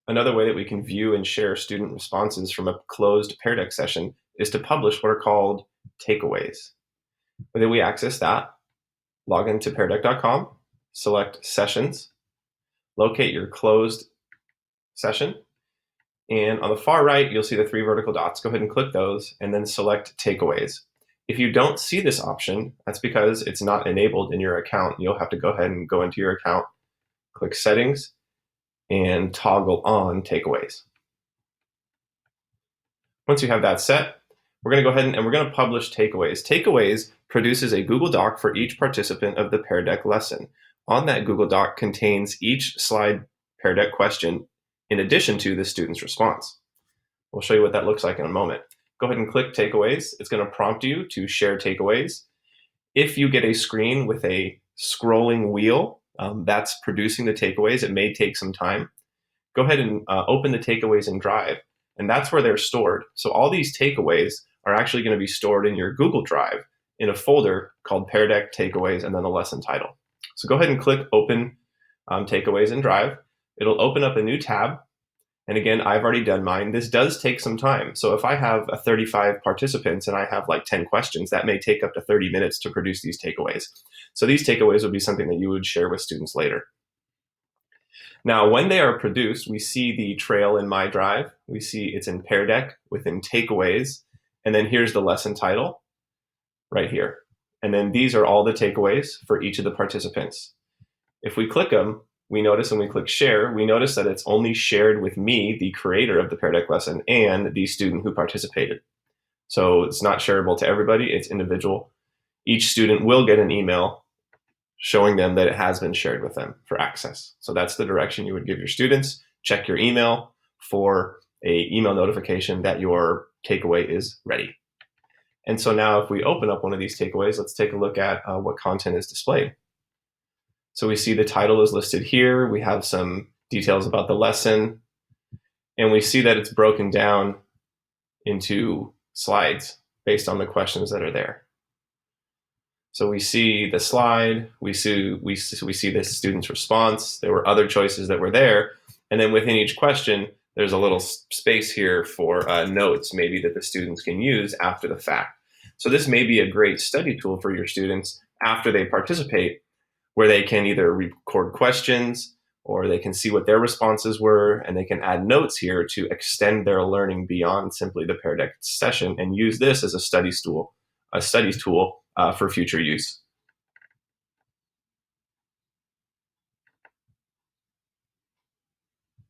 Another way that we can view and share student responses from a closed Pear Deck session is to publish what are called takeaways. Whether we access that, log into peardeck.com, select Sessions, locate your closed session, and on the far right, you'll see the three vertical dots. Go ahead and click those and then select Takeaways. If you don't see this option, that's because it's not enabled in your account. You'll have to go ahead and go into your account, click Settings, and toggle on Takeaways. Once you have that set, we're going to go ahead and we're going to publish Takeaways. Takeaways produces a Google Doc for each participant of the Pear Deck lesson. On that Google Doc contains each slide Pear Deck question in addition to the student's response. We'll show you what that looks like in a moment. Go ahead and click Takeaways. It's going to prompt you to share takeaways. If you get a screen with a scrolling wheel that's producing the takeaways, it may take some time. Go ahead and open the takeaways in Drive, and that's where they're stored. So all these takeaways are actually going to be stored in your Google Drive in a folder called Pear Deck Takeaways and then the lesson title. So go ahead and click Open Takeaways in Drive. It'll open up a new tab. And again, I've already done mine. This does take some time. So if I have 35 participants and I have like 10 questions, that may take up to 30 minutes to produce these takeaways. So these takeaways would be something that you would share with students later. Now, when they are produced, we see the trail in my drive. We see it's in Pear Deck within takeaways. And then here's the lesson title right here. And then these are all the takeaways for each of the participants. If we click them, we notice when we click share, we notice that it's only shared with me, the creator of the Pear Deck lesson, and the student who participated. So it's not shareable to everybody, it's individual. Each student will get an email showing them that it has been shared with them for access. So that's the direction you would give your students. Check your email for an email notification that your takeaway is ready. And so now if we open up one of these takeaways, let's take a look at what content is displayed. So we see the title is listed here. We have some details about the lesson, and we see that it's broken down into slides based on the questions that are there. So we see the slide, we see the student's response. There were other choices that were there, and then within each question, there's a little space here for notes, maybe that the students can use after the fact. So this may be a great study tool for your students after they participate, where they can either record questions or they can see what their responses were, and they can add notes here to extend their learning beyond simply the Pear Deck session and use this as a study tool for future use.